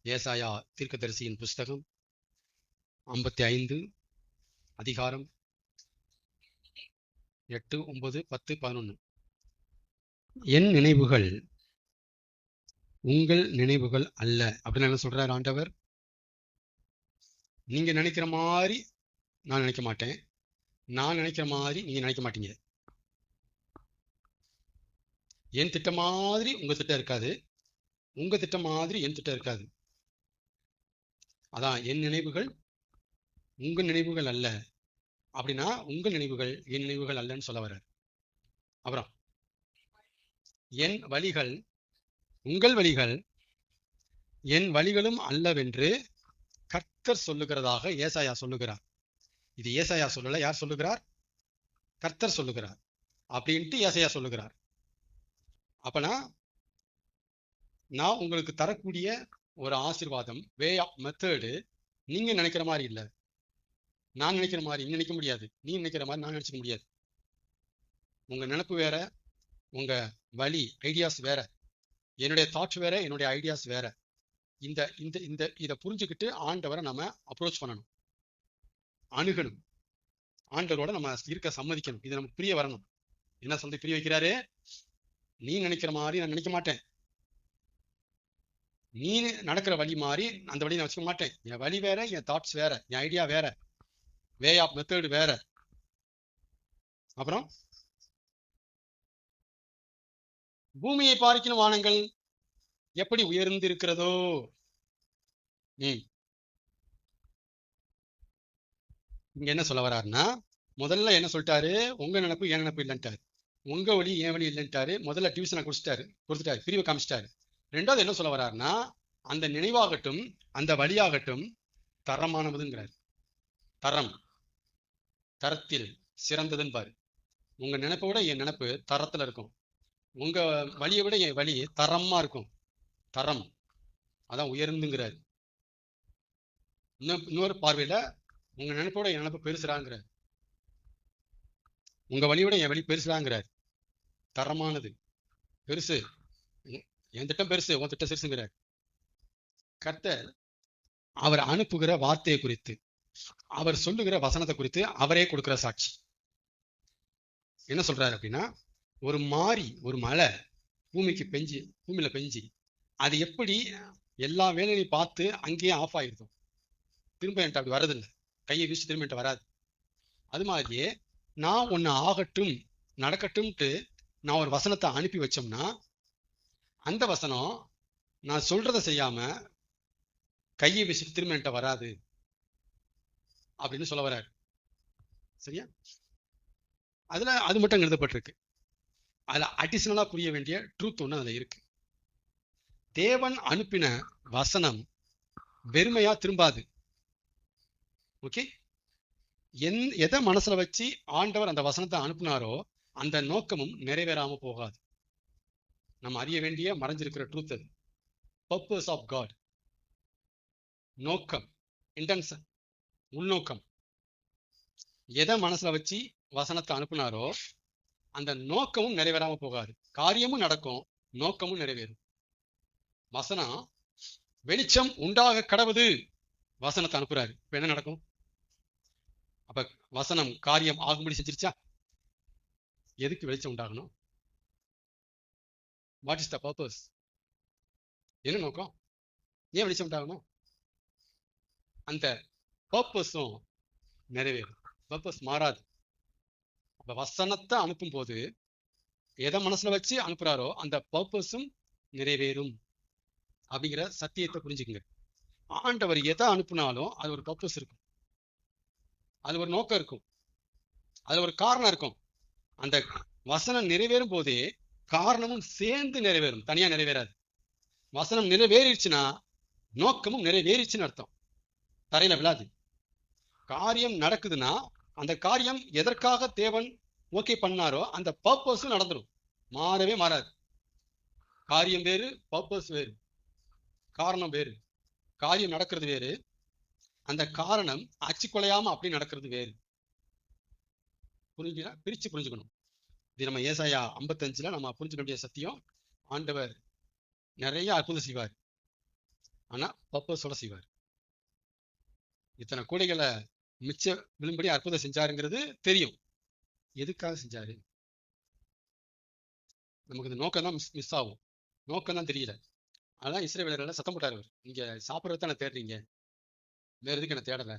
ஏசாயா தீர்க்கதரிசியின் புஸ்தகம் 55 அதிகாரம் 8, 9, 10, 11. என் நினைவுகள் உங்கள் நினைவுகள் அல்ல அப்படின்னு என்ன சொல்றாரு ஆண்டவர். நீங்க நினைக்கிற மாதிரி நான் நினைக்க மாட்டேன், நான் நினைக்கிற மாதிரி நீங்க நினைக்க மாட்டீங்க. என் திட்டம் மாதிரி உங்க திட்டம் இருக்காது, உங்க திட்டம் மாதிரி என் திட்டம் இருக்காது. அதான் என் நினைவுகள் உங்க நினைவுகள் அல்ல அப்படின்னா உங்க நினைவுகள் என் நினைவுகள் அல்லன்னு சொல்ல வர்றார். அப்புறம் என் வழிகள் உங்கள் வழிகள் என் வழிகளும் அல்லவென்று கர்த்தர் சொல்லுகிறதாக ஏசாயா சொல்லுகிறார். இது ஏசாயா சொல்லல, யார் சொல்லுகிறார்? கர்த்தர் சொல்லுகிறார் அப்படின்ட்டு ஏசாயா சொல்லுகிறார். அப்பனா நான் உங்களுக்கு தரக்கூடிய ஒரு ஆசீர்வாதம், வே ஆஃப் மெத்தடு நீங்க நினைக்கிற மாதிரி இல்லை, நான் நினைக்கிற மாதிரி நீ நினைக்க முடியாது, நீ நினைக்கிற மாதிரி நான் நினைச்சிக்க முடியாது. உங்க நினைப்பு வேற, உங்க வழி ஐடியாஸ் வேற, என்னுடைய தாட்ஸ் வேற, என்னுடைய ஐடியாஸ் வேற. இந்த இந்த இந்த இதை புரிஞ்சுக்கிட்டு ஆண்டவரை நம்ம அப்ரோச் பண்ணணும், அணுகணும், ஆண்டவரோட நம்ம இருக்க சம்மதிக்கணும். இது நமக்கு புரிய வரணும். என்ன சொல்லி புரிய வைக்கிறாரு? நீ நினைக்கிற மாதிரி நான் நினைக்க மாட்டேன், நீ நடக்கிற வழி மாதிரி அந்த வழி நான் வச்சுக்க மாட்டேன். என் வழி வேற, என் தாட்ஸ் வேற, என் ஐடியா வேற, வே ஆஃப் மெத்தட் வேற. அப்புறம் பூமியை பார்க்கிற வானங்கள் எப்படி உயர்ந்து இருக்கிறதோ. இங்க என்ன சொல்ல வர்றாருன்னா, முதல்ல என்ன சொல்லிட்டாரு? உங்க நினைப்பு என் நினைப்பு இல்லைன்ட்டாரு, உங்க வழி என் வழி இல்லைன்ட்டாரு. முதல்ல டிவிஷனை கொடுத்துட்டாரு, பிரிவை காமிச்சிட்டாரு. ரெண்டாவது என்ன சொல்ல வர்றாருன்னா, அந்த நினைவாகட்டும் அந்த வழியாகட்டும் தரமானதுங்கிறார். தரம், தரத்தில் சிறந்ததுன்னு பாரு. உங்க நினைப்பை விட என் நினைப்பு தரத்துல இருக்கும், உங்க வழியை விட என் வழி தரமா இருக்கும். தரம் அதான் உயர்ந்துங்கிறார். இன்னொரு பார்வையில உங்க நினைப்போட என் நினைப்பு பெருசுறாங்கிறார், உங்க வழியோட என் வழி பெருசுறாங்கிறார். தரமானது, பெருசு, என் திட்டம் பெருசு, உன் திட்டம் சிறுசுங்கிறார். கர்த்தர் அவர் அனுப்புகிற வார்த்தையை குறித்து, அவர் சொல்லுகிற வசனத்தை குறித்து அவரே கொடுக்கிற சாட்சி. என்ன சொல்றாரு அப்படின்னா, ஒரு மாறி ஒரு மழை பூமியில பெஞ்சி அது எப்படி எல்லா வேலையும் பார்த்து அங்கேயே ஆஃப் ஆயிருக்கும், திரும்ப என்கிட்ட அப்படி வரதில்லை, கையை வீசி திரும்ப என்கிட்ட வராது. அது மாதிரியே நான் ஒன்று ஆகட்டும் நடக்கட்டும்ட்டு நான் ஒரு வசனத்தை அனுப்பி வச்சோம்னா அந்த வசனம் நான் சொல்றதை செய்யாம கையை வீசி திரும்ப என்கிட்ட வராது அப்படின்னு சொல்ல வர்றாரு. சரியா? அதுல அது மட்டும் எழுதப்பட்டிருக்கு. அதுல அடிஷனலா புரிய வேண்டிய ட்ரூத் ஒண்ணு அதுல இருக்கு. தேவன் அனுப்பின வசனம் வெறுமையா திரும்பாது. ஓகே, எதை மனசுல வச்சு ஆண்டவர் அந்த வசனத்தை அனுப்புனாரோ அந்த நோக்கமும் நிறைவேறாம போகாது. நம்ம அறிய வேண்டிய மறைஞ்சிருக்கிற ட்ரூத் அது. பர்பஸ் ஆஃப் காட், நோக்கம், இன்டென்ஷன், உள்நோக்கம். எதை மனசுல வச்சு வசனத்தை அனுப்புனாரோ அந்த நோக்கமும் நிறைவேறாம போகாது. காரியமும் நடக்கும், நோக்கமும் நிறைவேறும். வசனம் வெளிச்சம் உண்டாக கடவுது, வசனத்தை அனுப்புறாரு. இப்ப என்ன நடக்கும்? அப்ப வசனம் காரியம் ஆகும்படி செஞ்சிருச்சா? எதுக்கு வெளிச்சம் உண்டாகணும்? What is the purpose? என்ன நோக்கம்? ஏன் வெளிச்சம் உண்டாகணும்? அந்த பர்பஸும் நிறைவேறும், பர்பஸ் மாறாது. அப்ப வசனத்தை அனுப்பும் போது எதை மனசுல வச்சு அனுப்புறாரோ அந்த பர்பஸும் நிறைவேறும் அப்படிங்கிற சத்தியத்தை புரிஞ்சுக்குங்க. ஆண்டவர் எதை அனுப்புனாலும் அது ஒரு பர்பஸ் இருக்கும், அது ஒரு நோக்கம் இருக்கும், அது ஒரு காரணம் இருக்கும். அந்த வசனம் நிறைவேறும் போதே காரணமும் சேர்ந்து நிறைவேறும், தனியா நிறைவேறாது. வசனம் நிறைவேறிடுச்சுன்னா நோக்கமும் நிறைவேறிச்சுன்னு அர்த்தம், தரையில விழாது. காரியம் நடக்குதுன்னா அந்த காரியம் எதற்காக தேவன் ஓகே பண்ணாரோ அந்த பர்பஸும் நடந்துடும், மாறவே மாறாது. காரியம் வேறு, பர்பஸ் வேறு, காரணம் வேறு. காரியம் நடக்கிறது வேறு, அந்த காரணம் அச்சுக்குலையாம அப்படி நடக்கிறது வேறு. பிரிச்சு புரிஞ்சுக்கணும். இது நம்ம ஏசாயா 55 நம்ம புரிஞ்சுக்க வேண்டிய சத்தியம். ஆண்டவர் நிறைய அற்புதம் செய்வார். ஆனா பர்பஸோட செய்வார். இத்தனை கூடைகளை மிச்ச விழும்படி அற்புதம் செஞ்சாருங்கிறது தெரியும். எதுக்காக செஞ்சாரு? நமக்கு இந்த நோக்கம் தான் மிஸ் ஆகும். நோக்கம் தான் தெரியல. அதான் இஸ்ரவேலர்கள் சத்தம் போட்டாரு அவர். நீங்க சாப்பிட்றத தேடுறீங்க, வேற எதுக்கு என்ன தேடல?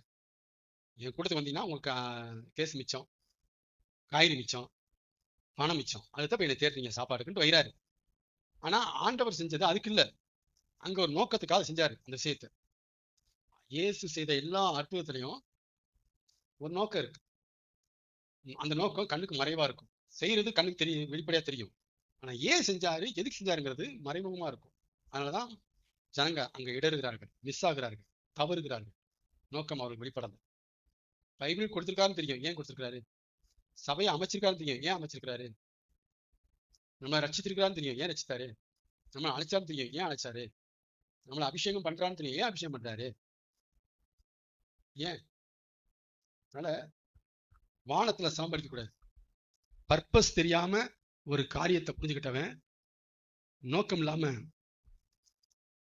என் கூட்டத்துக்கு வந்தீங்கன்னா உங்களுக்கு கேஸ் மிச்சம், காய்கறி மிச்சம், பணம் மிச்சம். அதுதான் போய் என்ன தேடுறீங்க சாப்பாடுக்குன்ட்டு வைறாரு. ஆனா ஆண்டவர் செஞ்சது அதுக்கு இல்ல. அங்க ஒரு நோக்கத்துக்காக செஞ்சாரு அந்த விஷயத்தை. இயேசு செய்த எல்லா அற்புதத்திலையும் ஒரு நோக்கம் இருக்கு. அந்த நோக்கம் கண்ணுக்கு மறைவா இருக்கும். செய்யறது கண்ணுக்கு தெரியும், வெளிப்படையா தெரியும். ஆனா ஏன் செஞ்சாரு, எதுக்கு செஞ்சாருங்கிறது மறைமுகமா இருக்கும். அதனாலதான் ஜனங்க அங்க இடறுகிறார்கள், மிஸ் ஆகிறார்கள், தவறுகிறார்கள். நோக்கம் அவருக்கு வெளிப்படல. பைபிள் கொடுத்திருக்காருன்னு தெரியும், ஏன் கொடுத்திருக்காரு? சபையை அமைச்சிருக்காருன்னு தெரியும், ஏன் அமைச்சிருக்காரு? நம்மளை ரட்சித்திருக்காருன்னு தெரியும், ஏன் ரட்சித்தாரு? நம்மளை அழைச்சாருன்னு தெரியும், ஏன் அழைச்சாரு? நம்மளை அபிஷேகம் பண்றான்னு தெரியும், ஏன் அபிஷேகம் பண்றாரு? ஏன்? அதனால வானத்துல சாம்படிக்க கூடாது. பர்பஸ் தெரியாம ஒரு காரியத்தை புரிஞ்சுக்கிட்டவன் நோக்கம் இல்லாம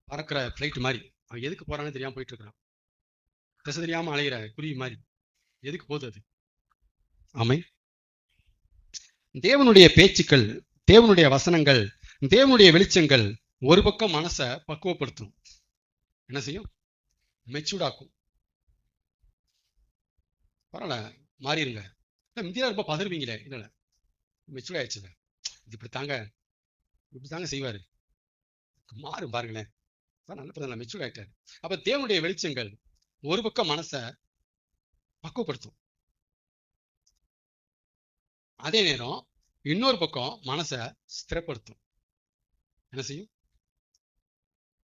பறக்கிற பிளைட் மாதிரி, அவன் எதுக்கு போறான்னு தெரியாம போயிட்டு இருக்கிறான். திசை தெரியாம அலைகிற குருவி மாதிரி. எதுக்கு போகுது அது? ஆமை. தேவனுடைய பேச்சுக்கள், தேவனுடைய வசனங்கள், தேவனுடைய வெளிச்சங்கள் ஒரு பக்கம் மனசை பக்குவப்படுத்தும். என்ன செய்யும்? மெச்சூர்டாக்கும். பரவாயில்ல, மாறிடுங்க. இந்தியா ரொம்ப பதறுவீங்களே. இல்ல மெச்சூர்ட் ஆயிடுச்சுங்க. இது இப்படித்தாங்க செய்வாரு. மாறும் பாருங்களேன். நல்ல பிரதமர் மெச்சூர்ட் ஆயிட்டாரு. அப்ப தேவனுடைய வெளிச்சங்கள் ஒரு பக்கம் மனசை பக்குவப்படுத்தும். அதே நேரம் இன்னொரு பக்கம் மனசை ஸ்திரப்படுத்தும். என்ன செய்யும்?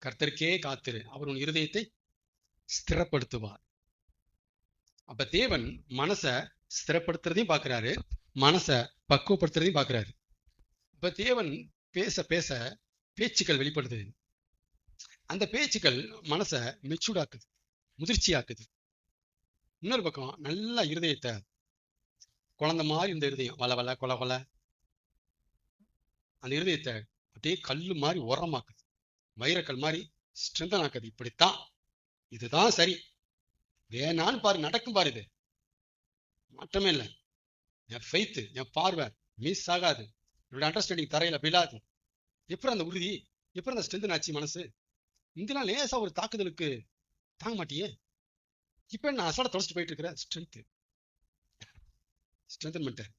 கர்த்தருக்கே காத்திரு, அவர் உன் இருதயத்தை ஸ்திரப்படுத்துவார். அப்ப தேவன் மனசை ஸ்திரப்படுத்துறதையும் பார்க்கிறாரு, மனசை பக்குவப்படுத்துறதையும் பார்க்கிறாரு. இப்ப தேவன் பேச பேச பேச்சுக்கள் வெளிப்படுது. அந்த பேச்சுக்கள் மனசை மெச்சூர்டாக்குது, முதிர்ச்சியாக்குது. இன்னொரு பக்கம் நல்ல இருதயத்தை, குழந்தை மாதிரி இந்த இருதயம் வள வள கொல கொல, அந்த இருதயத்தை அப்படியே கல்லு மாதிரி உரமாக்குது, வைரக்கல் மாதிரி ஸ்ட்ரென்தன் ஆக்குது. இப்படித்தான், இதுதான் சரி, வேணான்னு பாரு, நடக்கும் பாரு, இது மாற்றமே இல்லை. என் ஃபெய்த், என் பார்வை மிஸ் ஆகாது, என்னோட அண்டர்ஸ்டாண்டிங் தரையில விழாது. எப்படி அந்த உறுதி, எப்படி அந்த ஸ்ட்ரென்தன் ஆச்சு மனசு? இங்கெல்லாம் லேசா ஒரு தாக்குதலுக்கு தாங்க மாட்டியே, இப்ப நான் அசாட தொலைச்சிட்டு போயிட்டு இருக்கிற ஸ்ட்ரென்தன் பண்ணிட்டேன்.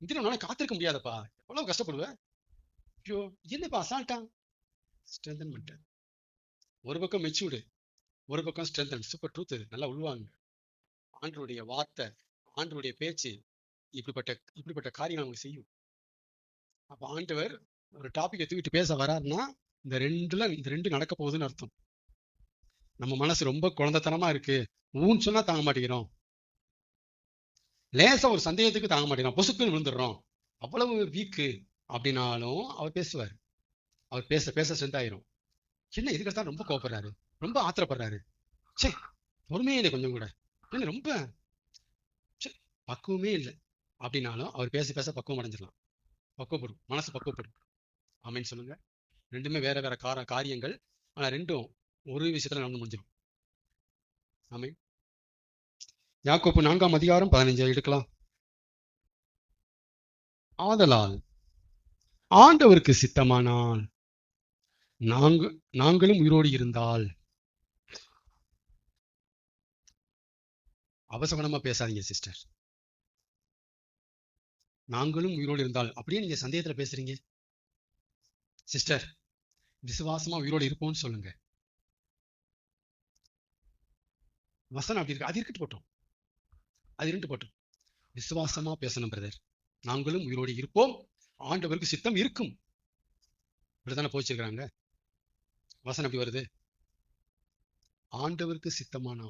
இந்த நாளை காத்திருக்க முடியாதப்பா, எவ்வளவு கஷ்டப்படுவேன். ஐயோ என்னப்பா அசால்ட்டா ஸ்ட்ரென்தன் பண்ணிட்டேன். ஒரு பக்கம் மெச்சூர்டு, ஒரு பக்கம் ஸ்ட்ரென்தன். Super truth. நல்லா உள்வாங்க. ஆண்டருடைய வார்த்தை, ஆண்டருடைய பேச்சு இப்படிப்பட்ட காரியங்கள் அவங்க செய்யும். அப்ப ஆண்டவர் ஒரு டாபிக்கை தூக்கிட்டு பேச வராருன்னா இந்த ரெண்டு நடக்க போகுதுன்னு அர்த்தம். நம்ம மனசு ரொம்ப குழந்தைத்தனமா இருக்கு, ஊன்னு சொன்னா தாங்க மாட்டேங்கிறோம், லேசா ஒரு சந்தேகத்துக்கு தாங்க மாட்டேங்கிறோம், பொசுக்குன்னு விழுந்துடுறோம், அவ்வளவு வீக்கு அப்படின்னாலும் அவர் பேசுவார். அவர் பேச பேச சென்றாயிரும். என்ன இதுக்கு ரொம்ப கோபப்படுறாரு, ரொம்ப ஆத்திரப்படுறாரு, சே பொறுமையே இல்லை கொஞ்சம் கூட, என்ன ரொம்ப பக்குவமே இல்லை அப்படின்னாலும் அவர் பேச பேச பக்குவம் அடைஞ்சிடலாம். பக்குவப்படும், மனசு பக்குவப்படும். ஆமேன்னு சொல்லுங்க. ரெண்டுமே வேற வேற காரியங்கள், ஆனா ரெண்டும் ஒரு விஷயத்துல நடந்து முடிஞ்சிடும். ஆமேன். யாக்கோப்பு 4:15 எடுக்கலாம். ஆதலால் ஆண்டவருக்கு சித்தமானால் நாங்களும் உயிரோடு இருந்தால். அவசகனமா பேசாதீங்க சிஸ்டர். நாங்களும் உயிரோடு இருந்தால் அப்படியே நீங்க சந்தேகத்துல பேசுறீங்க சிஸ்டர். விசுவாசமா உயிரோடு இருப்போம்னு சொல்லுங்க. வசனம் அப்படி இருக்கு, அது இருக்கட்டு போட்டோம், அது இருந்துட்டு போட்டோம். விசுவாசமா பேசணும் பிரதர். நாங்களும் உயிரோடு இருப்போம், ஆண்டவருக்கு சித்தம் இருக்கும். இப்படித்தானே போச்சிருக்கிறாங்க. வசனம் எப்படி வருது? ஆண்டவருக்கு சித்தமானா.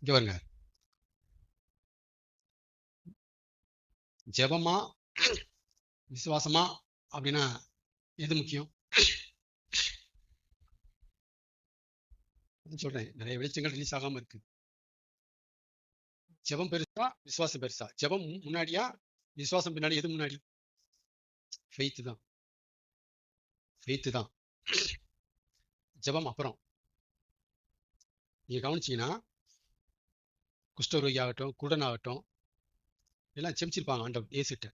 இங்க பாருங்க, ஜெபமா விசுவாசமா அப்படின்னா எது முக்கியம்? சொல்றேன், நிறைய வெளிச்சங்கள் ரிலீஸ் ஆகாம இருக்கு. ஜெபம் பெருசா விசுவாசம் பெருசா? ஜெபம் முன்னாடியா விசுவாசம் பின்னாடி? எது முன்னாடி? ஃபெய்த் தான். ஃபெய்த்து தான். ஜெபம் அப்புறம். நீங்க கவனிச்சீங்கன்னா குஷ்டரோகி ஆகட்டும், குருடன் ஆகட்டும், எல்லாம் செமிச்சிருப்பாங்க ஆண்டவர் ஏசிட்ட.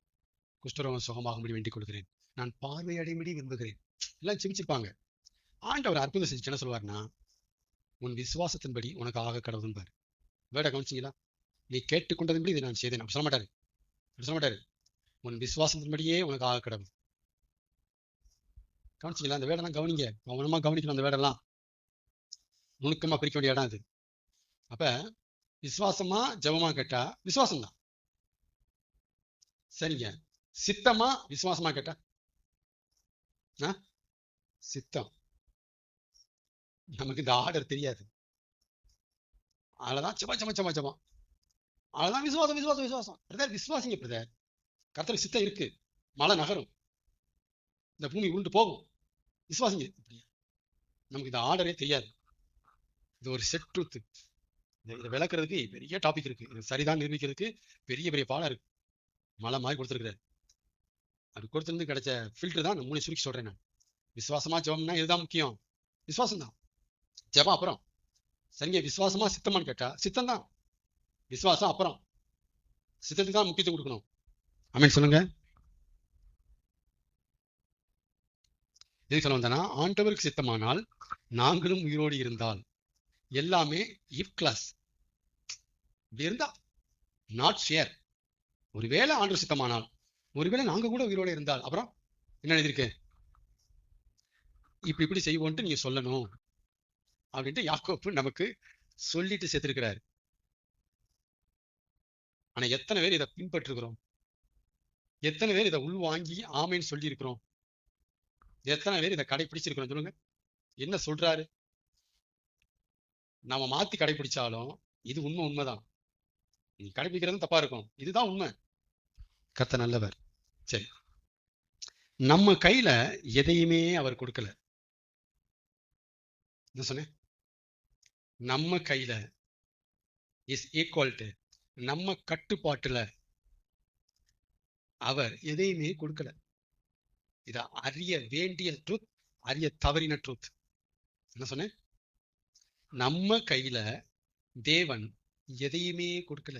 குஷ்டரோகம் சுகமாகும்படி வேண்டிக் கொள்கிறேன், நான் பார்வை அடையும்படி விரும்புகிறேன், எல்லாம் செமிச்சிருப்பாங்க. ஆண்டவர் அற்புதம் செஞ்சு என்ன சொல்லுவார்னா, உன் விசுவாசத்தின்படி உனக்கு ஆக கடவுள்பார். வேட கவனிச்சிங்களா? நீ கேட்டுக்கொண்டதின்படி இதை நான் செய்தேன். அப்படி சொல்ல மாட்டாரு. அப்படி சொல்ல மாட்டாரு. உன் விசுவாசத்தின்படியே உனக்கு ஆக கடவுள். கவனிச்சிங்களா? அந்த வேடெல்லாம் கவனிங்க, கவனமா கவனிக்கணும். அந்த வேடெல்லாம் நுணுக்கமா பிரிக்க வேண்டிய இடம் அது. அப்ப விசுவாசமா ஜெபமா கேட்டா விசுவாசம் தான். சரிங்க. சித்தமா விசுவாசமா கேட்டா சித்தம். நமக்கு இந்த ஆர்டர் தெரியாது. அவ்வளவுதான் ஜெபம் ஜெபம் ஜெபம் ஜெபம். அவ்வளவுதான் விசுவாசம் விசுவாசம் விசுவாசம். பிரதர் விசுவாசிங்க பிரதர். கர்த்தருக்கு சித்தம் இருக்கு. மலை நகரும், இந்த பூமி உருண்டு போகும், விசுவாசிங்க. நமக்கு இந்த ஆர்டரே தெரியாது. இது ஒரு செட் ட்ரூத். இதை விளக்குறதுக்கு பெரிய டாபிக் இருக்கு. இது சரிதான் நிரூபிக்கிறதுக்கு பெரிய பெரிய பாடம் இருக்கு. மலை மாதிரி கொடுத்துருக்கிறாரு. அது கொடுத்துருந்து கிடைச்ச ஃபில்டர் தான் மூணு சுருக்கி சொல்றேன் நான். விசுவாசமா ஜெபம்னா இதுதான் முக்கியம். விசுவாசம் தான். ஜெபம் அப்புறம். சரிங்க. விசுவாசமா சித்தமான்னு கேட்டா சித்தம் தான். விசுவாசம் அப்புறம். சித்தத்துக்கு தான் முக்கியத்துவம் கொடுக்கணும். ஆமென் சொல்லுங்க. எதுக்கு சொல்ல வந்தேன்னா, ஆண்டவருக்கு சித்தமானால் நாங்களும் உயிரோடு இருந்தால் எல்லாமே இஃப் கிளாஸ். இப்படி இருந்தா நாட் ஷேர். ஒருவேளை ஆண்டவர் சித்தமானால், ஒருவேளை நாங்க கூட உயிரோடு இருந்தால், அப்புறம் என்ன எழுதியிருக்கு? இப்படி இப்படி செய்வோன்ட்டு நீங்க சொல்லணும் அப்படின்ட்டு யாக்கோப்பு நமக்கு சொல்லிட்டு சேர்த்திருக்கிறாரு. ஆனா எத்தனை பேர் இதை பின்பற்றுகிறோம்? எத்தனை பேர் இதை உள்வாங்கி ஆமைன்னு சொல்லி இருக்கிறோம்? எத்தனை பேர் இதை கடைபிடிச்சிருக்கிறோம்? சொல்லுங்க. என்ன சொல்றாரு? நாம மாத்தி கடைபிடிச்சாலும் இது உண்மைதான். நீ கடைபிடிக்கிறது தப்பா இருக்கும், இதுதான் உண்மை. கர்த்தர் நல்லவர். சரி, நம்ம கையில எதையுமே அவர் கொடுக்கல. என்ன சொன்னேன்? நம்ம கையில இஸ் ஈக்குவல் டு, நம்ம கட்டுப்பாட்டுல அவர் எதையுமே கொடுக்கல. இத அறிய வேண்டிய ட்ரூத், அறிய தவறின ட்ரூத். என்ன சொன்னேன்? நம்ம கையில தேவன் எதையுமே கொடுக்கல.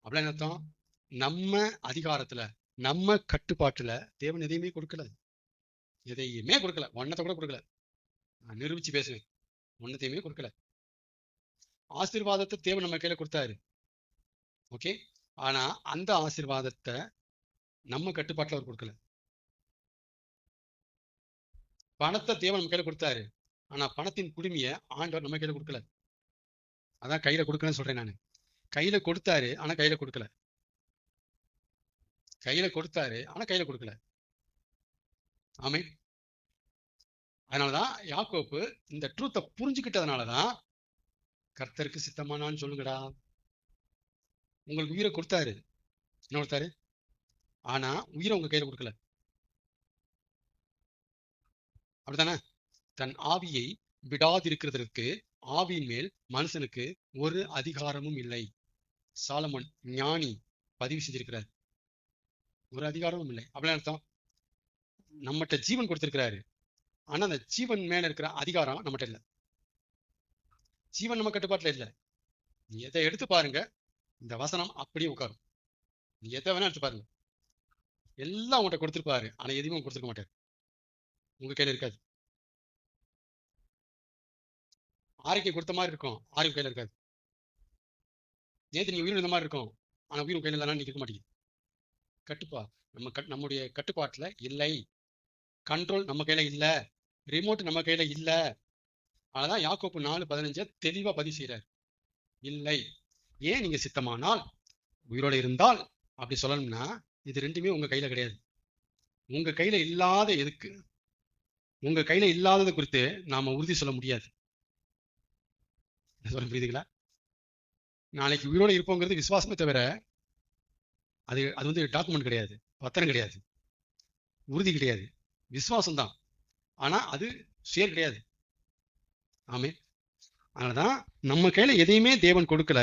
அப்படி என்ன அர்த்தம்? நம்ம அதிகாரத்துல, நம்ம கட்டுப்பாட்டுல தேவன் எதையுமே கொடுக்கல. எதையுமே கொடுக்கல. ஒன்னத்தை கூட கொடுக்கல. நான் நிரூபிச்சு பேசுவேன். ஒன்னத்தையுமே கொடுக்கல. ஆசீர்வாதத்தை தேவன் நம்ம கையில கொடுத்தாரு. ஓகே. ஆனா அந்த ஆசீர்வாதத்தை நம்ம கட்டுப்பாட்டுல அவர் கொடுக்கல. பணத்தை தேவன் நம்ம கையில கொடுத்தாரு. ஆனா பணத்தின் குடுமைய ஆண்டவர் நம்ம கையில கொடுக்கல. அதான் கையில கொடுக்கலன்னு சொல்றேன் நானு. கையில கொடுத்தாரு, ஆனா கையில கொடுக்கல. கையில கொடுத்தாரு, ஆனா கையில கொடுக்கல. ஆமே. அதனாலதான் யாக்கோப்பு இந்த ட்ரூத்தை புரிஞ்சுக்கிட்டதுனாலதான் கர்த்தருக்கு சித்தமானான்னு சொல்லுங்கடா. உங்களுக்கு உயிரை கொடுத்தாரு. என்ன கொடுத்தாரு? ஆனா உயிரை உங்க கையில கொடுக்கல. அப்படித்தானே? தன் ஆவியை விடாதிருக்கிறதற்கு ஆவியின் மேல் மனுஷனுக்கு ஒரு அதிகாரமும் இல்லை. சாலமன் ஞானி பதிவு செஞ்சிருக்கிறார். ஒரு அதிகாரமும் இல்லை. அப்படின்னு அர்த்தம், நம்மகிட்ட ஜீவன் கொடுத்திருக்கிறாரு. ஆனா அந்த ஜீவன் மேல இருக்கிற அதிகாரம் நம்மகிட்ட இல்லை. ஜீவன் நம்ம கட்டுப்பாட்டுல இல்லை. நீ எதை எடுத்து பாருங்க, இந்த வசனம் அப்படியே உட்காரும். நீ எதை வேணா எடுத்து பாருங்க, எல்லாம் உங்கள்கிட்ட கொடுத்துருப்பாரு. ஆனா எதுவுமே கொடுத்துருக்க மாட்டாரு. உங்க கையில இருக்காது. ஆரோக்கியம் கொடுத்த மாதிரி இருக்கும், ஆரோக்கியம் கையில இருக்காது. நேற்று நீங்க உயிர் இந்த மாதிரி இருக்கும், ஆனா உயிர் கையில இல்லைன்னா நீங்க இருக்க மாட்டீங்க. கட்டுப்பா நம்முடைய கட்டுப்பாட்டுல இல்லை. கண்ட்ரோல் நம்ம கையில இல்ல. ரிமோட் நம்ம கையில இல்ல. அதான் யாக்கோப்பு 4:15 தெளிவா பதிவு செய்யறாரு. இல்லை. ஏன் நீங்க சித்தமானால், உயிரோட இருந்தால் அப்படி சொல்லணும்னா, இது ரெண்டுமே உங்க கையில கிடையாது. உங்க கையில இல்லாத எதுக்கு, உங்க கையில இல்லாதது குறித்து நாம உறுதி சொல்ல முடியாது. சொல்ல புரியுதுங்களா? நாளைக்கு உயிரோட இருப்போங்கிறது விசுவாசமே தவிர அது வந்து டாக்குமெண்ட் கிடையாது, பத்திரம் கிடையாது, உறுதி கிடையாது. விசுவாசம் தான், ஆனா அது ஷேர் கிடையாது. ஆமே. அதனாலதான் நம்ம கையில எதையுமே தேவன் கொடுக்கல.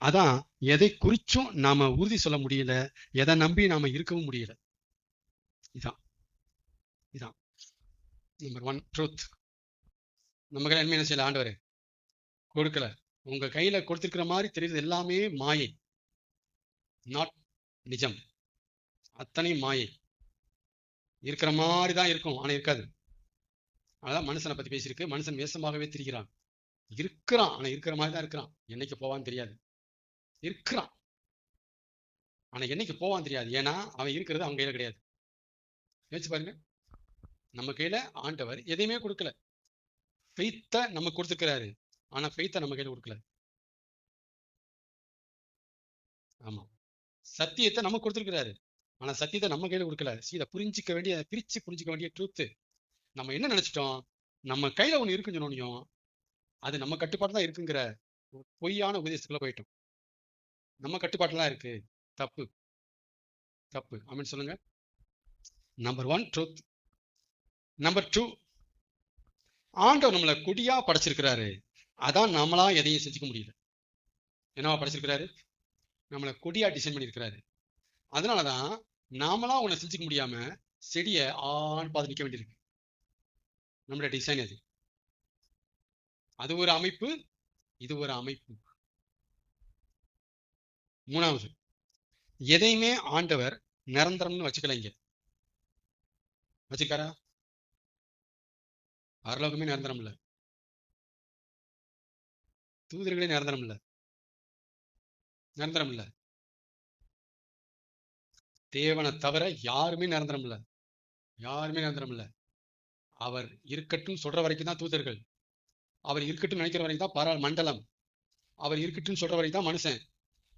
அதான் எதை குறிச்சும் நாம உறுதி சொல்ல முடியல, எதை நம்பி நாம இருக்கவும் முடியல. இதான் இதான் நம்பர் 1 ட்ரூத். நம்ம கையில என்ன செய்யல ஆண்டவர் கொடுக்கல. உங்க கையில கொடுத்திருக்கிற மாதிரி தெரியுது எல்லாமே மாயை, நாட் நிஜம். அத்தனை மாயை. இருக்கிற மாதிரி தான் இருக்கும், ஆனா இருக்காது. அதான் மனுஷனை பத்தி பேசியிருக்கு. மனுஷன் வேஷமாகவே திரிகிறான். இருக்கிறான், ஆனா இருக்கிற மாதிரி தான் இருக்கிறான். என்னைக்கு போவான்னு தெரியாது. இருக்கிறான், ஆனா என்னைக்கு போவான்னு தெரியாது. ஏன்னா அவன் இருக்கிறது அவன் கையில கிடையாது. யோசிச்சு பாருங்க. நம்ம கையில ஆண்டவர் எதையுமே கொடுக்கல. ஃபெய்த்தை நமக்கு கொடுத்துருக்கிறாரு, ஆனா ஃபெய்த்தை நம்ம கையில கொடுக்கல. ஆமா, சத்தியத்தை நமக்கு கொடுத்துருக்கிறாரு, ஆனா சத்தியத்தை நம்ம கையில கொடுக்கல. இதை புரிஞ்சிக்க வேண்டிய, பிரிச்சு புரிஞ்சிக்க வேண்டிய ட்ரூத்து. நம்ம என்ன நினைச்சிட்டோம், நம்ம கையில ஒண்ணு இருக்குன்னு சொன்னோம், அது நம்ம கட்டுப்பாடு தான் இருக்குங்கிற பொய்யான உபதேசத்துக்குள்ள போயிட்டோம். நம்ம கட்டுப்பாட்டுலாம் இருக்கு. தப்பு, தப்பு. ஆமென் சொல்லுங்க. Number 1 truth. நம்பர் 2, ஆண்டவர் நம்மளை கொடியா படைச்சிருக்கிறாரு. அதான் நம்மளா எதையும் செஞ்சுக்க முடியல. என்னவா படைச்சிருக்கிறாரு? நம்மளை கொடியா டிசைன் பண்ணியிருக்கிறாரு. அதனாலதான் நாமளா உன்னை செஞ்சுக்க முடியாம செடியை ஆண் பார்த்து நிற்க வேண்டியிருக்கு. நம்மளுடைய டிசைன் அது. அது ஒரு அமைப்பு, இது ஒரு அமைப்பு. 3வது, எதையுமே ஆண்டவர் நிரந்தரம்னு வச்சுக்கலைங்க. வச்சுக்காரா? பரலோகமே நிரந்தரம் இல்ல, தூதர்களே நிரந்தரம் இல்ல, நிரந்தரம் இல்ல. தேவனை தவிர யாருமே நிரந்தரம் இல்ல, யாருமே நிரந்தரம் இல்ல. அவர் இருக்கட்டும் சொல்ற வரைக்கும் தான் தூதர்கள். அவர் இருக்கட்டும் நினைக்கிற வரைக்கும் தான் பர மண்டலம். அவர் இருக்கட்டும் சொல்ற வரைக்கும் தான் மனுஷன்.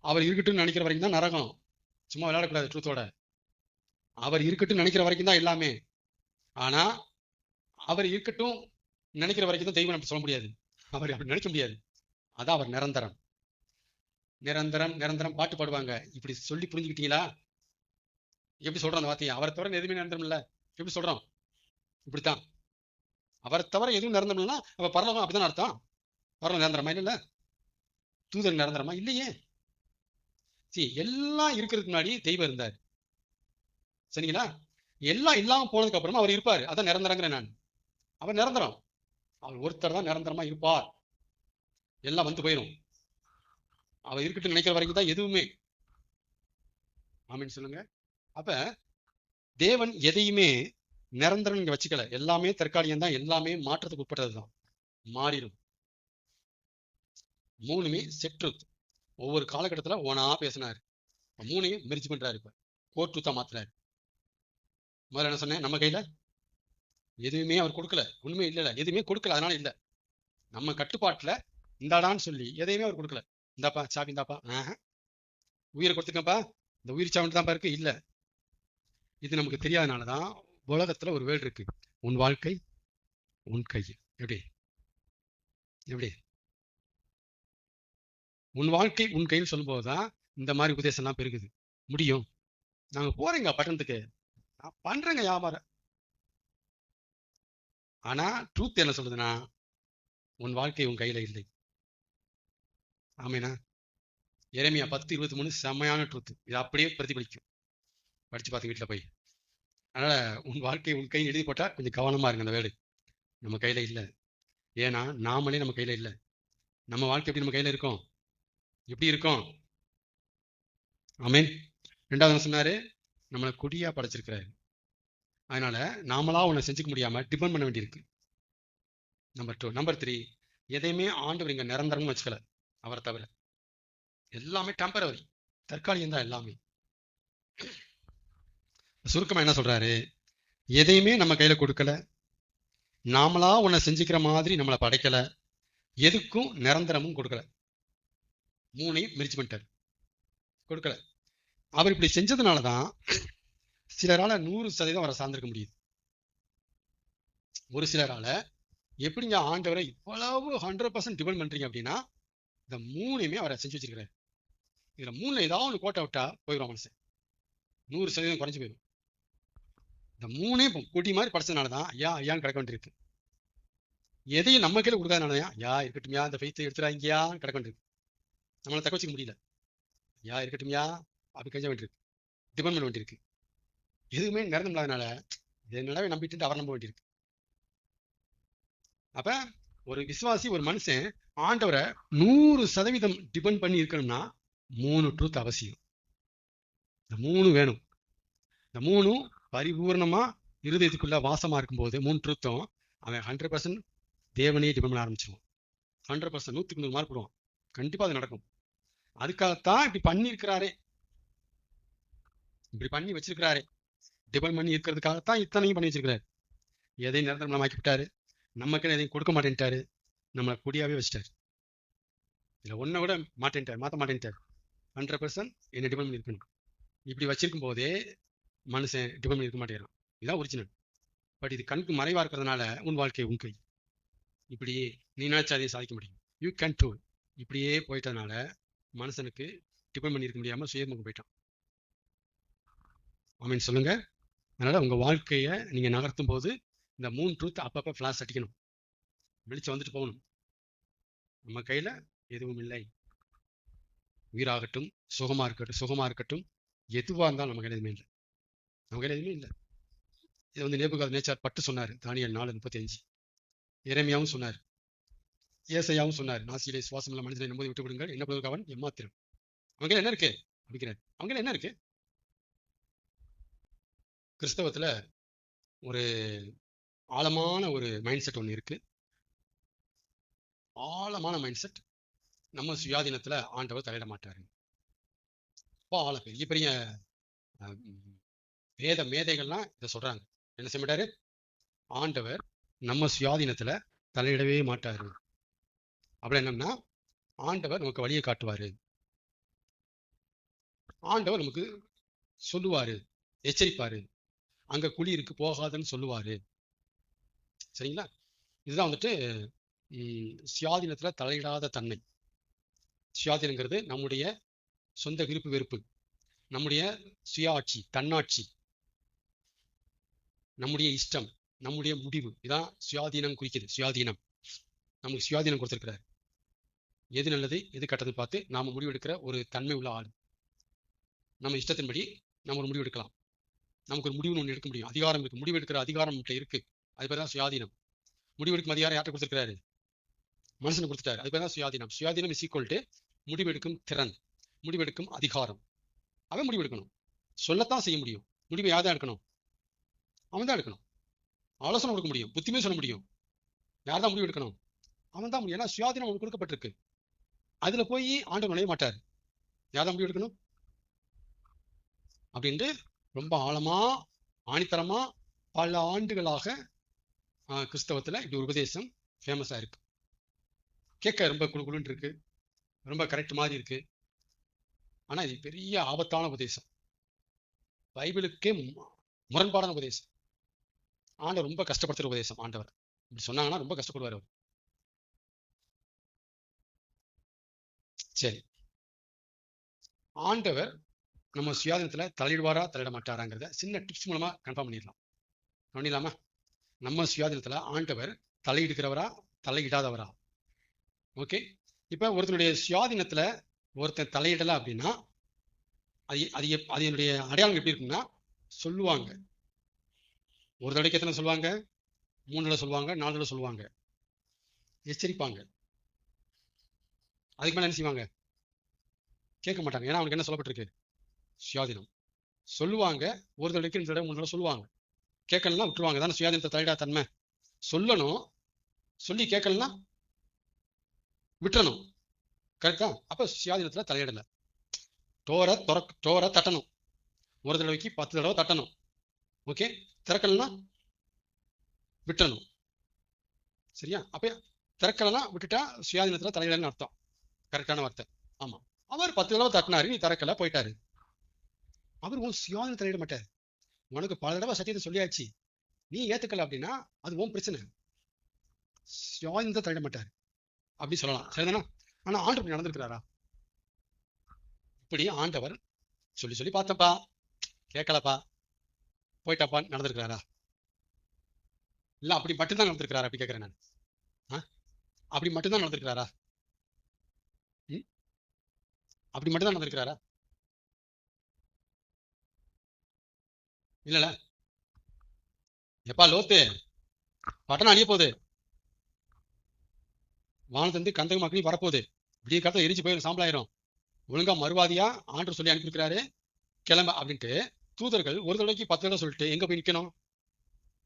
அவர் இருக்கட்டும் நினைக்கிற வரைக்கும் தான் நரகம். சும்மா விளையாடக்கூடாது ட்ரூத்தோட. அவர் இருக்கட்டும் நினைக்கிற வரைக்கும் தான் எல்லாமே. ஆனா அவர் இருக்கட்டும் நினைக்கிற வரைக்கும் தான் தெய்வம் அப்படி சொல்ல முடியாது. அவர் அப்படி நினைக்க முடியாது. அதான் அவர் நிரந்தரம். நிரந்தரம் நிரந்தரம் பாட்டு பாடுவாங்க. இப்படி சொல்லி புரிஞ்சுக்கிட்டீங்களா? எப்படி சொல்றோம் அந்த வார்த்தையை? அவரை தவிர எதுவுமே நிரந்தரம் இல்ல. எப்படி சொல்றோம்? இப்படித்தான். அவரை தவிர எதுவும் நிரந்தரம் இல்லைன்னா அப்ப பரலோகம் அப்படிதான் அர்த்தம். பரலோகம் நிரந்தரமா இல்ல, தூதர் நிரந்தரமா இல்லையே. சரி, எல்லாம் இருக்கிறதுக்கு முன்னாடி தெய்வம் இருந்தார். சரிங்களா? எல்லாம் இல்லாம போனதுக்கு அப்புறமா அவர் இருப்பாரு. அதான் நிரந்தரங்கிறேன் நான். அவர் நிரந்தரம். அவர் ஒருத்தர் தான் நிரந்தரமா இருப்பார். எல்லாம் வந்து போயிடும். அவர் இருக்கட்டும் நினைக்கிற வரைக்கும் தான் எதுவுமே. ஆமென் சொல்லுங்க. அப்ப தேவன் எதையுமே நிரந்தரம் இங்க வச்சுக்கல. எல்லாமே தற்காலிகம் தான், எல்லாமே மாற்றத்துக்கு உட்பட்டதுதான், மாறிடும். 3மே செட்ருத். ஒவ்வொரு காலகட்டத்துல ஒவ்வொன்னா பேசினாரு. 3ஐயும் மெர்ஜ் பண்றாரு. இப்ப கோர் ட்ரூத்தா மாத்துறாரு. முதல்ல என்ன சொன்னேன்? நம்ம கையில எதுவுமே அவர் கொடுக்கல, ஒண்ணுமே இல்ல, எதுவுமே கொடுக்கல. அதனால இல்ல. நம்ம கட்டுப்பாட்டுல இந்தாடான்னு சொல்லி எதையுமே அவர் கொடுக்கல. இந்தாப்பா சாப்பி, இந்தாப்பா. உயிரை கொடுத்துக்கப்பா, இந்த உயிர் சாப்பிட்டு தான்ப்பா இருக்கு. இல்ல, இது நமக்கு தெரியாதனாலதான் உலகத்துல ஒரு வேர்டு இருக்கு, உன் வாழ்க்கை உன் கையில். எப்படி எப்படி உன் வாழ்க்கை உன் கையில் சொல்லும் போதுதான் இந்த மாதிரி உபதேசம் எல்லாம் பெருகுது முடியும். நாங்க போறேங்க பட்டணத்துக்கு, நான் பண்றேங்க வியாபாரம். ஆனா ட்ரூத் என்ன சொல்லுதுன்னா, உன் வாழ்க்கை உன் கையில இல்லை. ஆமேனா? எரேமியா 10:23 செம்மையான ட்ரூத். இது அப்படியே பிரதிபலிக்கும். படிச்சு பார்த்து வீட்டுல போய். அதனால உன் வாழ்க்கை உன் கையில் எழுதி போட்டா கொஞ்சம் கவனமா இருங்க. அந்த வேலை நம்ம கையில இல்லை. ஏன்னா நாமளே நம்ம கையில இல்லை. நம்ம வாழ்க்கை எப்படி நம்ம கையில இருக்கும்? எப்படி இருக்கும்? ஆமேன். 2வது சொன்னாரு, நம்மளை கொடியா படைச்சிருக்கிறாரு. அதனால நாமளா ஒண்ணு செஞ்சுக்க முடியாம டிபெண்ட் பண்ண வேண்டியிருக்கு. நம்பர் 2. நம்பர் 3, எதையுமே ஆண்டவர் இங்க நிரந்தரம்னு வச்சுக்கல. அவரை தவிர எல்லாமே டெம்பரவரி, தற்காலிகம் தான் எல்லாமே. சுருக்கமா என்ன சொல்றாரு? எதையுமே நம்ம கையில கொடுக்கல, நாமளா ஒன்ன செஞ்சுக்கிற மாதிரி நம்மளை படைக்கல, எதுக்கும் நிரந்தரமும் கொடுக்கல. 3ஐயும் மெர்ஜ் பண்ணிட்டார், கொடுக்கல. அவர் இப்படி செஞ்சதுனாலதான் சிலரால 100% அவரை சார்ந்திருக்க முடியுது. ஒரு சிலரால எப்படிங்க ஆண்டவரை இவ்வளவு 100% டிபெண்ட் பண்றீங்க அப்படின்னா, இந்த 3ஐயுமே அவரை செஞ்சு வச்சிருக்கிறாரு. இதுல 3ல ஏதாவது ஒன்று கோட்டை விட்டா போயிடும் மனுஷன். 100% குறைஞ்சு போயிடும். இந்த 3ஐயும் கொடி மாதிரி படைச்சதுனாலதான் ஐயா ஐயான்னு கிடக்க வேண்டியிருக்கு. எதையும் நம்ம கையில கொடுக்காதனாலயா யா இருக்கட்டும்யா, அந்த ஃபெய்த்தை எடுத்துறாங்கயா கிடக்க வேண்டியிருக்கு. நம்மளை தக்க வச்சுக்க முடியல. யா இருக்கட்டும்யா அப்படி கெஞ்ச வேண்டியிருக்கு, டிபெண்ட் பண்ண வேண்டியிருக்கு. எதுவுமே நிரந்தரம் இல்லாதனால என்னடா நம்பிட்டு அவர் நம்ப வேண்டியிருக்கு. அப்ப ஒரு விசுவாசி, ஒரு மனுஷன் ஆண்டவரை 100% டிபெண்ட் பண்ணி இருக்கணும்னா 3 ட்ரூத் அவசியம். இந்த 3 வேணும். இந்த 3ம் பரிபூர்ணமா இருதயத்துக்குள்ள வாசமா இருக்கும்போது 3 ட்ரூத்தும் அவன் 100% தேவனையே டிபெண்ட் பண்ண ஆரம்பிச்சிருவான். 100%, 100க்கு 100 மார்க் போடுவான். கண்டிப்பா அது நடக்கும். அதுக்காகத்தான் இப்படி பண்ணி இருக்கிறாரே, இப்படி பண்ணி வச்சிருக்கிறாரே, டிபெண்ட் பண்ணி இருக்கிறதுக்காகத்தான் இத்தனையும் பண்ணி வச்சிருக்கிறாரு. எதையும் நிரந்தரம் ஆக்கி விட்டாரு, நமக்கு எதையும் கொடுக்க மாட்டேன்ட்டாரு, நம்மளை குடியாவே வச்சிட்டாரு. இதுல ஒன்ன விட மாட்டேன்ட்டார், மாத்த மாட்டேன்ட்டார். 100% என்ன டிபெண்ட் பண்ணி இருக்கணும். இப்படி வச்சிருக்கும் போதே மனுஷன் டிபெண்ட் பண்ணி இருக்க மாட்டேங்கிறான். இதுதான் ஒரிஜினல். பட் இது கண்ணுக்கு மறைவா இருக்கிறதுனால உன் வாழ்க்கை உன் கை. இப்படியே நீ நினைச்சா அதையும் சாதிக்க முடியும். You can do. இப்படியே போயிட்டதுனால மனுஷனுக்கு டிபெண்ட் பண்ணி இருக்க முடியாம சுயமுகம் போயிட்டான். ஆமீன் சொல்லுங்க. அதனால உங்க வாழ்க்கைய நீங்க நகர்த்தும் போது இந்த 3 ட்ரூத் அப்பப்ப ஃபிளாஷ் அடிக்கணும், வெளிச்சம் வந்துட்டு போகணும். நம்ம கையில எதுவும் இல்லை. உயிராகட்டும், சுகமா இருக்கட்டும், எதுவா இருந்தாலும் நம்ம கையில எதுவுமே இல்லை. நம்ம கையில எதுவுமே இல்லை. இதை வந்து நேபுகாத்நேச்சார் பட்டு சொன்னார். தானியேல் 4:35. எரேமியாவும் சொன்னார், ஏசாயாவும் சொன்னார். நாசியிலே சுவாசம் உள்ள மனிதனை நம்பி விட்டு விடுங்கள், என்ன பொழுது அவன் எம்மாத்திரம். அவங்க கையில என்ன இருக்கு அப்படிங்கிறார். அவங்க கையில என்ன இருக்கு? கிறிஸ்தவத்துல ஒரு ஆழமான ஒரு மைண்ட் செட் ஒன்று இருக்கு. ஆழமான மைண்ட் செட். நம்ம சுயாதீனத்துல ஆண்டவர் தலையிட மாட்டாரு. பெரிய பெரிய வேத மேதைகள்லாம் இதை சொல்றாங்க. என்ன செய்ய மாட்டாரு? ஆண்டவர் நம்ம சுயாதீனத்துல தலையிடவே மாட்டாரு. அப்படி என்னன்னா, ஆண்டவர் நமக்கு வழியை காட்டுவாரு, ஆண்டவர் நமக்கு சொல்லுவாரு, எச்சரிப்பாரு, அங்க குழி இருக்கு போகாதுன்னு சொல்லுவாரு. சரிங்களா? இதுதான் வந்துட்டு சுயாதீனத்துல தலையிடாத தன்மை. சுயாதீனங்கிறது நம்முடைய சொந்த விருப்பு வெறுப்பு, நம்முடைய சுய ஆட்சி, தன்னாட்சி, நம்முடைய இஷ்டம், நம்முடைய முடிவு. இதான் சுயாதீனம் குறிக்குது. சுயாதீனம் நமக்கு சுயாதீனம் கொடுத்திருக்கிறார். எது நல்லது எது கெட்டதுன்னு பார்த்து நாம முடிவெடுக்கிற ஒரு தன்மை உள்ள ஆள். நம்ம இஷ்டத்தின்படி நம்ம ஒரு முடிவு எடுக்கலாம். நமக்கு ஒரு முடிவுன்னு ஒன்று எடுக்க முடியும். அதிகாரம் இருக்கு, முடிவெடுக்கிற அதிகாரம் நம்மகிட்ட இருக்கு. அது பேர் தான் சுயாதீனம். முடிவெடுக்கும் அதிகாரம் யார்கிட்ட கொடுத்திருக்கிறாரு? மனுஷனை கொடுத்துட்டாரு. அது பேர் தான் சுயாதீனம். சுயாதீனம் இஸ் ஈக்குவல் டு முடிவெடுக்கும் திறன், முடிவெடுக்கும் அதிகாரம். அவன் முடிவெடுக்கணும், சொல்லத்தான் செய்ய முடியும். முடிவை யார் தான் எடுக்கணும்? அவன் தான் எடுக்கணும். ஆலோசனை கொடுக்க முடியும், புத்திமே சொல்ல முடியும். யார் தான் முடிவு எடுக்கணும்? அவன் தான் முடியும். ஏன்னா சுயாதீனம் அவனுக்கு கொடுக்கப்பட்டிருக்கு. அதுல போய் ஆண்டவர் நுழைய மாட்டார். யார் தான் முடிவு எடுக்கணும் அப்படின்ட்டு ரொம்ப ஆழமா ஆணித்தரமா பல ஆண்டுகளாக கிறிஸ்தவத்துல இப்படி ஒரு உபதேசம் ஃபேமஸா இருக்கு. கேட்க ரொம்ப குழுன்னு இருக்கு, ரொம்ப கரெக்ட் மாதிரி இருக்கு. ஆனா இது பெரிய ஆபத்தான உபதேசம், பைபிளுக்கே முரண்பாடான உபதேசம். ஆண்டவர் ரொம்ப கஷ்டப்படுத்துற உபதேசம். ஆண்டவர் இப்படி சொன்னாங்கன்னா ரொம்ப கஷ்டப்படுவார் அவர். சரி, ஆண்டவர் நம்ம சுயாதீனத்துல தலையிடுவாரா தலையிட மாட்டாராங்கிறத சின்ன டிப்ஸ் மூலமா கன்ஃபார்ம் பண்ணிடலாமா? நம்ம சுயாதீனத்துல ஆண்டவர் தலையிடுகிறவரா தலையிடாதவரா? ஓகே. இப்ப ஒருத்தனுடைய சுயாதீனத்துல ஒருத்தன் தலையிடல அப்படின்னா அது என்னுடைய அடையாளம் எப்படி இருக்குன்னா, சொல்லுவாங்க. ஒரு தடவைக்கு எத்தனை சொல்லுவாங்க? 3 தடவை சொல்லுவாங்க, 4 தடவை சொல்லுவாங்க, எச்சரிப்பாங்க. அதுக்கு மேல என்ன செய்வாங்க? கேட்க மாட்டாங்க. ஏன்னா அவனுக்கு என்ன சொல்லப்பட்டிருக்கு? சுயாதீனம். சொல்லுவாங்க, ஒரு தடவைக்கு 2 தடவை 3 தடவை சொல்லுவாங்க. கேட்கலன்னா விட்டுருவாங்க. தானே சுயாதீனத்தை தலையிடா தன்மை. சொல்லணும், சொல்லி கேட்கலன்னா விட்டுறணும். கரெக்டா? அப்ப சுயாதீனத்துல தலையிடல. டோரை தட்டணும், ஒரு தடவைக்கு 10 தடவை தட்டணும். ஓகே. திறக்கலன்னா விட்டுறணும். சரியா? அப்ப திறக்கலன்னா விட்டுட்டா சுயாதீனத்துல தலையிடன்னு அர்த்தம். கரெக்டான வார்த்தை. ஆமா. அவர் 10 தடவை தட்டினாரு, நீ திறக்கல போயிட்டாரு. அவர் உன் சுயாதீனம் தலையிட மாட்டார். உனக்கு பல தடவை சத்தியத்தை சொல்லியாச்சு, நீ ஏத்துக்கல அப்படின்னா அது உன் பிரச்சனை. சுயாதீனத்தை தலையிட மாட்டார் அப்படி சொல்லலாம். சரிதானா? ஆனா ஆண்டவர் நடந்திருக்கிறாரா? இப்படி ஆண்டவர் சொல்லி சொல்லி பார்த்தப்பா, கேட்கலப்பா, போயிட்டாப்பா, நடந்திருக்கிறாரா? இல்ல அப்படி மட்டும்தான் நடந்திருக்கிறாரா அப்படி கேட்கிறேன் நான். அப்படி மட்டும்தான் நடந்திருக்கிறாரா? அப்படி மட்டும்தான் நடந்திருக்கிறாரா? இல்லல. எப்பா லோத்து, பட்டணம் அழிய போகுது, வானத்திலிருந்து கந்தகம் அக்னி வரப்போகுது, விடிய காலத்துல எரிஞ்சு போயிடும், சாம்பலாயிரும், ஒழுங்கா மறுவாதியா ஆண்டவர் சொல்லி அனுப்பியிருக்கிறாரு, கிளம்ப அப்படின்ட்டு தூதர்கள் ஒரு தடவைக்கு 10 தடவை சொல்லிட்டு எங்க போய் நிக்கணும்?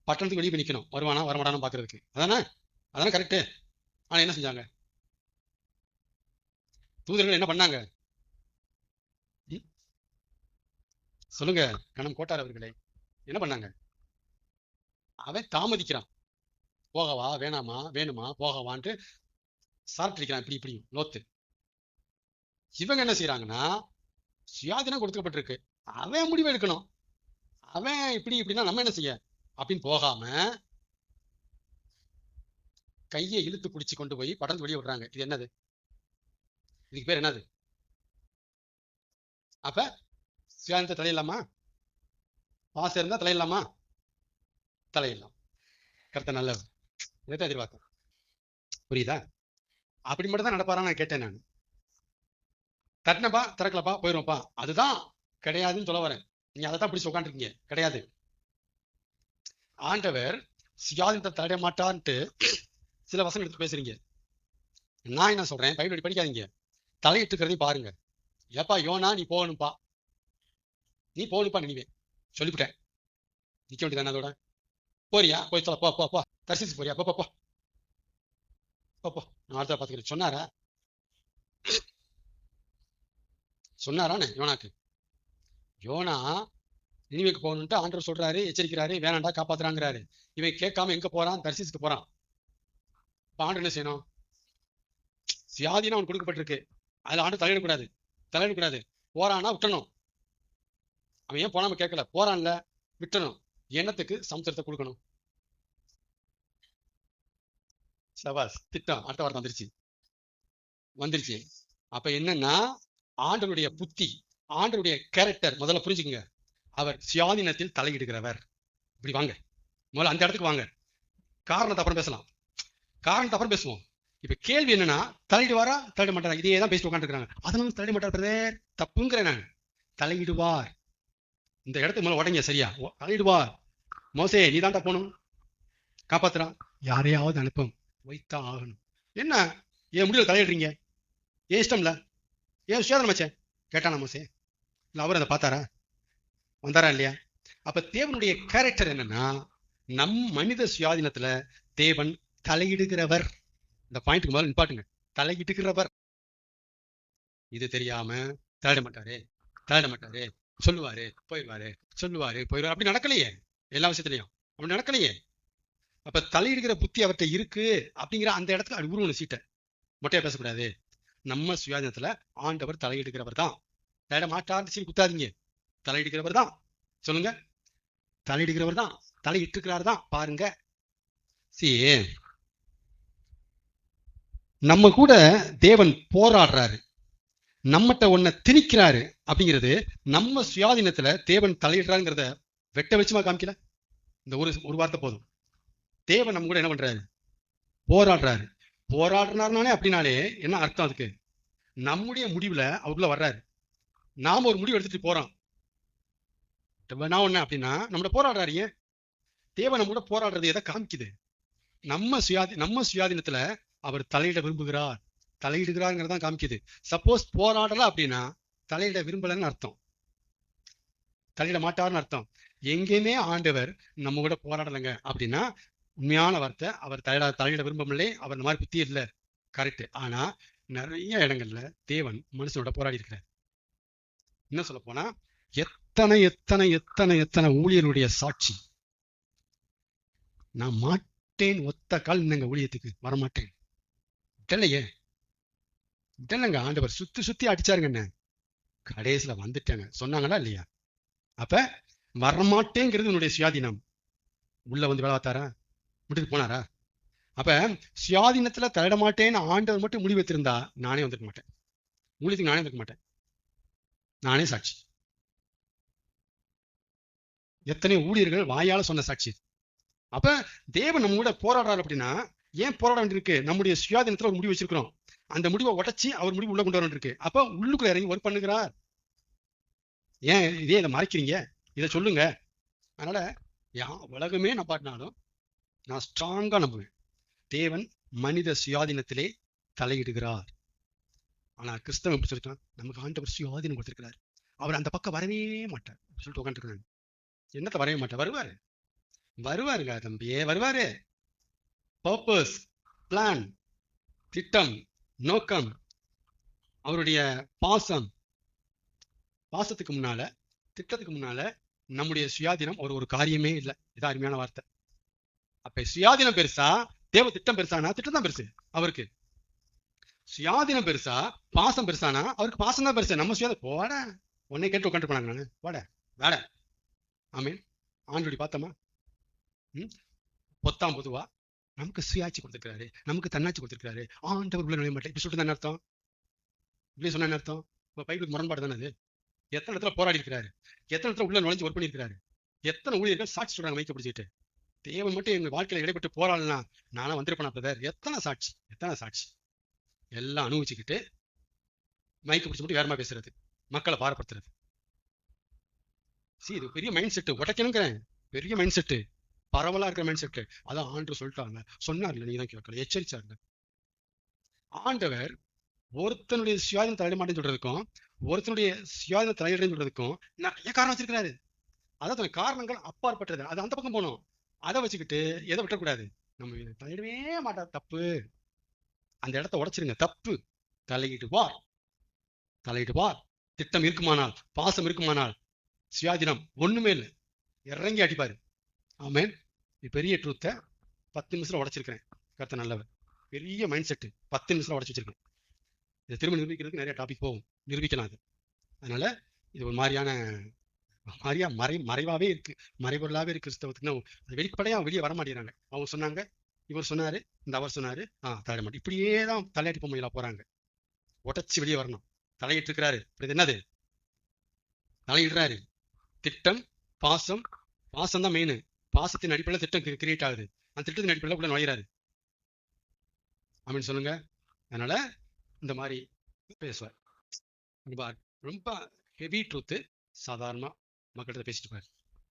பட்டணத்துக்கு வெளியே போய் நிக்கணும், வருவானா வரமாட்டானு பாக்குறதுக்கு. அதானே கரெக்டு. ஆனா என்ன செஞ்சாங்க தூதர்கள்? என்ன பண்ணாங்க சொல்லுங்க கணம் கோட்டார் அவர்களே, என்ன பண்ணாங்க? அவன் தாமதிக்கிறான், போகவா வேணாமா, வேணுமா போகவான்ட்டு சாப்பிட்டிருக்கிறான் இப்படி இப்படி லோத்து. இவங்க என்ன செய்யறாங்கன்னா, சுயாதீனம் கொடுக்கப்பட்டிருக்கு, அவன் முடிவு எடுக்கணும், அவன் இப்படி இப்படின்னா நம்ம என்ன செய்ய அப்படின்னு போகாம கையை இழுத்து பிடிச்சி கொண்டு போய் படந்து வெளியே விடுறாங்க. இது என்னது? இதுக்கு பேர் என்னது? அப்ப சுயாதீனத்தை தலையிடலாமா? பாசம் இருந்தா தலையிடலாமா? தலையிடலாம். கருத்தை நல்லது, இதைத்தான் எதிர்பார்த்தேன். புரியுதா? அப்படி மட்டும் தான் நடப்பாரா நான் கேட்டேன். நான் தட்டினப்பா திறக்கலப்பா போயிடும்ப்பா, அதுதான் கிடையாதுன்னு சொல்ல வரேன். நீங்க அதை தான் பிடிச்சி உட்காந்துருக்கீங்க. கிடையாது. ஆண்டவர் சுயாதீனத்தை தடைய மாட்டான்ட்டு சில வசனம் எடுத்து பேசுறீங்க. நான் என்ன சொல்றேன், பைபிள் படிக்காதீங்க, தலையிட்டுக்கிறதையும் பாருங்க. ஏப்பா யோனா நீ போகணும்ப்பா, நீ போகணும்ப்பா, நினைவேன் சொல்லிவிட்டேன், நிக்க வேண்டியதானே அதோட? போறியா? போய் சொல்ல, போ போ போ, தரிசிச்சு போறியா? போ போ போ போ, நான் அடுத்த பாத்துக்கிறேன். சொன்னாரானே யோனாக்கு? யோனா நினைவுக்கு போகணுன்ட்டு ஆண்டவர் சொல்றாரு, எச்சரிக்கிறாரு, வேணாண்டா காப்பாத்துறாங்கிறாரு. இவன் கேட்காம எங்க போறான்? தரிசிச்சுட்டு போறான். இப்ப ஆண்டு என்ன செய்யணும்? சுயாதீனம் அவன் கொடுக்கப்பட்டிருக்கு, அதுல ஆண்டு தலையிடக்கூடாது. போறான்னா விட்டணும். அவன் ஏன் போனாம கேட்கல, போறான்ல விட்டணும். எண்ணத்துக்கு சமுத்திரத்தை கொடுக்கணும். சபாஸ், திட்டம் அடுத்த வாரம் வந்துருச்சு. அப்ப என்னன்னா, ஆண்டருடைய புத்தி, ஆண்டருடைய கேரக்டர் முதல்ல புரிஞ்சுக்குங்க. அவர் சுயாதீனத்தில் தலையிடுகிறவர். இப்படி வாங்க, முதல்ல அந்த இடத்துக்கு வாங்க. காரணத்தை அப்புறம் பேசுவோம். இப்ப கேள்வி என்னன்னா, தலையிடுவாரா தலையிட மாட்டாரா? இதே தான் பேசிட்டு உட்காந்துருக்காங்க. அதனால தலையிட மாட்டார் பிரதர், தப்புங்கிறேன் நான். தலையிடுவார். இந்த இடத்துக்கு மேல உடங்க, சரியா? தலையிடுவார். மோசே நீ தான்டா போகணும், காப்பாத்துறான், யாரையாவது அனுப்பும், வைத்தான் ஆகணும். என்ன ஏன் முடியல தலையிடுறீங்க? ஏன் இஷ்டம்ல? ஏன் சுயாதீனம் வச்சேன் கேட்டானா மோசே? இல்ல அவர் அதை பார்த்தாரா? வந்தாரா இல்லையா? அப்ப தேவனுடைய கேரக்டர் என்னன்னா, நம் மனித சுயாதீனத்துல தேவன் தலையிடுகிறவர். இந்த பாயிண்ட்டுக்கு முதல்ல நிப்பாட்டுங்க, தலையிடுகிறவர். இது தெரியாம தலையிட மாட்டாரு, சொல்லுவாரு போயிடுவாரு, அப்படி நடக்கலையே. எல்லா விஷயத்திலையும் அப்படி நடக்கலையே. அப்ப தலையிடுகிற புத்தி அவர்கிட்ட இருக்கு அப்படிங்கிற அந்த இடத்துல அது உருவணும் சீட்டை. மொட்டையா பேசக்கூடாது. நம்ம சுயாதீனத்துல ஆண்டவர் தலையிடுகிறவர் தான். தலையிட மாட்டார்னு சீன் குத்தாதீங்க, தலையிடுகிறவர் தான். சொல்லுங்க, தலையிடுகிறவர் தான், தலையிட்டுக்கிறார் தான். பாருங்க, நம்ம கூட தேவன் போராடுறாரு, நம்மகிட்ட ஒன்ன திணிக்கிறாரு அப்படிங்கிறது நம்ம சுயாதீனத்துல தேவன் தலையிடுறாங்கிறத வெட்ட வெளிச்சமா காமிக்கல. இந்த ஒரு வார்த்தை போதும். தேவன் நம்ம கூட என்ன பண்றாரு? போராடுறாருனாலே அப்படின்னாலே என்ன அர்த்தம்? அதுக்கு நம்முடைய முடிவுல அவருக்குள்ள வர்றாரு. நாம ஒரு முடிவு எடுத்துட்டு போறோம், நான் ஒண்ணு அப்படின்னா நம்மள போராடுறாரு. ஏன்? தேவன் நம்ம கூட போராடுறது எதை காமிக்குது? நம்ம சுயாதீனத்துல அவர் தலையிட விரும்புகிறார், தலையிடுகிறாருங்கிறதான் காமிக்குது. சப்போஸ் போராடல அப்படின்னா தலையிட விரும்பலன்னு அர்த்தம், தலையிட மாட்டார்னு அர்த்தம். எங்கேயுமே ஆண்டவர் நம்ம கூட போராடலைங்க அப்படின்னா உண்மையான வார்த்தை, அவர் தலையிட விரும்பவில்லை, அவர் இந்த மாதிரி புத்தி இல்லை, கரெக்ட். ஆனா நிறைய இடங்கள்ல தேவன் மனுஷனோட போராடி இருக்கிறார். என்ன சொல்ல போனா, எத்தனை எத்தனை எத்தனை எத்தனை ஊழியருடைய சாட்சி. நான் மாட்டேன், ஒத்த கால் இன்னங்க ஊழியத்துக்கு வரமாட்டேன் இல்லையே, இல்லைங்க, ஆண்டவர் சுத்தி அடிச்சாருங்க, என்ன கடைசியில வந்துட்டேங்க சொன்னாங்களா இல்லையா? அப்ப வரமாட்டேங்கிறது என்னுடைய சுயாதீனம். உள்ள வந்து வேலை பார்த்தாரா? விட்டுட்டு போனாரா? அப்ப சுயாதீனத்துல தலையிட மாட்டேன்னு ஆண்டவர் மட்டும் முடிவு வைத்திருந்தா நானே வந்துருக்க மாட்டேன், ஊழியத்துக்கு நானே வந்துருக்க மாட்டேன். நானே சாட்சி. எத்தனை ஊழியர்கள் வாயால சொன்ன சாட்சி. அப்ப தேவன் நம்ம கூட போராடுறாரு அப்படின்னா ஏன் போராட வேண்டியிருக்கு? நம்முடைய சுயாதீனத்துல ஒரு முடிவு வச்சிருக்கிறோம், அந்த முடிவை உடைச்சி அவர் முடிவு உள்ள கொண்டு வர வேண்டியிருக்கு. அப்ப உள்ளுக்குள்ள இறங்கி ஒர்க் பண்ணுகிறார். ஏன் இதை மறைக்கிறீங்க? இதை சொல்லுங்க. அதனால உலகமே நம்பாட்டினாலும் நான் ஸ்ட்ராங்கா நம்புவேன், தேவன் மனித சுயாதீனத்திலே தலையிடுகிறார். ஆனா கிறிஸ்தவன் எப்படி சொல்லிருக்கான், நமக்கு ஆண்டவர் சுயாதீனம் கொடுத்திருக்கிறார், அவர் அந்த பக்கம் வரவே மாட்டார் சொல்லிட்டு உட்காந்துருக்காங்க. என்னத்த வரவே மாட்டார்? வருவாரு, வருவாருங்க தம்பியே, வருவாரு. பர்பஸ், பிளான், திட்டம், நோக்கம், அவருடைய பாசம். பாசத்துக்கு முன்னால, திட்டத்துக்கு முன்னால நம்முடைய சுயாதீனம் ஒரு காரியமே இல்லை. இது அருமையான வார்த்தை. அப்ப சுயாதீனம் பெருசா, தேவ திட்டம் பெருசானா திட்டம் தான் பெருசு அவருக்கு. சுயாதீனம் பெருசா, பாசம் பெருசானா அவருக்கு பாசம் தான் பெருசு. நம்ம சுயாதீனம் போட உன்னை கேட்டு உட்காந்து போனாங்க, நானு வாட வேட. ஆமீன். ஆண்டோடி பார்த்தோமா, பொத்தாம் பொதுவா நமக்கு சுயாட்சி கொடுத்திருக்காரு, நமக்கு தன்னாட்சி கொடுத்திருக்காரு. ஆண்டவர் உள்ள நுழைய மாட்டேன் இப்படி சொல்லிட்டு என்ன அர்த்தம்? இப்படி சொன்ன என்ன அர்த்தம்? பைபிளுக்கு முரண்பாடு தானே அது. எத்தனை இடத்துல போராடி இருக்கிறாரு, எத்தனை இடத்துல உள்ள நுழைஞ்சு ஒர்க் பண்ணியிருக்கிறாரு, எத்தனை ஊழியர்கள் சாட்சி சொல்றாங்க மைக்க பிடிச்சிட்டு. தேவன் மட்டும் எங்க வாழ்க்கையில இடைப்பட்டு போராடலாம், நானும் வந்திருப்பேன் பிரதர். எத்தனை சாட்சி, எத்தனை சாட்சி. எல்லாம் அனுபவிச்சுக்கிட்டு மைக்க பிடிச்சு மட்டும் வேறமா பேசுறது, மக்களை பாரப்படுத்துறது. இது பெரிய மைண்ட் செட்டு, உடைக்கணுங்கிறேன். பெரிய மைண்ட் செட்டு, பரவலா இருக்கிற மைண்ட் செட்டு. அதான் ஆண்டவர் சொல்லிட்டாங்க, சொன்னார்ல, நீ தான் கேட்கல, எச்சரிச்சாருங்க. ஆண்டவர் ஒருத்தனுடைய சுயாதீனம் தலையிட மாட்டேன்னு சொல்றதுக்கும், ஒருத்தனுடைய சுயாதீனம் தலையிடுன்னு சொல்றதுக்கும் நிறைய காரணம் வச்சிருக்கிறாரு. அதாவது காரணங்கள் அப்பாற்பட்டது, அது அந்த பக்கம் போகணும். அதை வச்சுக்கிட்டு எதை விட்டக்கூடாது, நம்ம தலையிடவே மாட்டார், தப்பு. அந்த இடத்த உடைச்சிருங்க, தப்பு. தலையிடுவார், தலையிடுவார். திட்டம் இருக்குமானால், பாசம் இருக்குமானால், சுயாதீனம் ஒண்ணுமே இல்லை, இறங்கி அடிப்பாரு. ஆமேன். பெரிய ட்ரூத்தை 10 நிமிஷத்துல உடைச்சிருக்கிறேன். கருத்து நல்லவர், பெரிய மைண்ட் செட்டு 10 நிமிஷத்துல உடைச்சு வச்சிருக்கேன். இதை திரும்ப நிரூபிக்கிறதுக்கு நிறைய டாபிக் போகும், நிரூபிக்கலாம் அது. அதனால இது ஒரு மாதிரியான மறைவாவே இருக்கு, மறைபொருளாவே இருக்கு கிறிஸ்தவத்துக்கு. வெளிப்படையா வெளியே வர மாட்டேங்கிறாங்க. அவங்க சொன்னாங்க, இவர் சொன்னாரு, இந்த அவர் சொன்னாரு, தலையிட மாட்டேன், இப்படியே தான் தலையாட்டி பொம்மையில போறாங்க. உடச்சி வெளியே வரணும். தலையிட்டு இருக்கிறாரு, இது என்னது? தலையிடுறாரு. திட்டம், பாசம். பாசம் தான் மெயின். பாசத்தின் அடிப்படையில் திட்டம் கிரியேட் ஆகுது, அந்த திட்டத்தின் அடிப்படையில் கூட நுழையிறாரு. அப்படின்னு சொல்லுங்க. அதனால இந்த மாதிரி பேசுவார். ரொம்ப ஹெவி ட்ரூத்து, சாதாரணமா மக்கள்கிட்ட பேசிட்டு பாரு.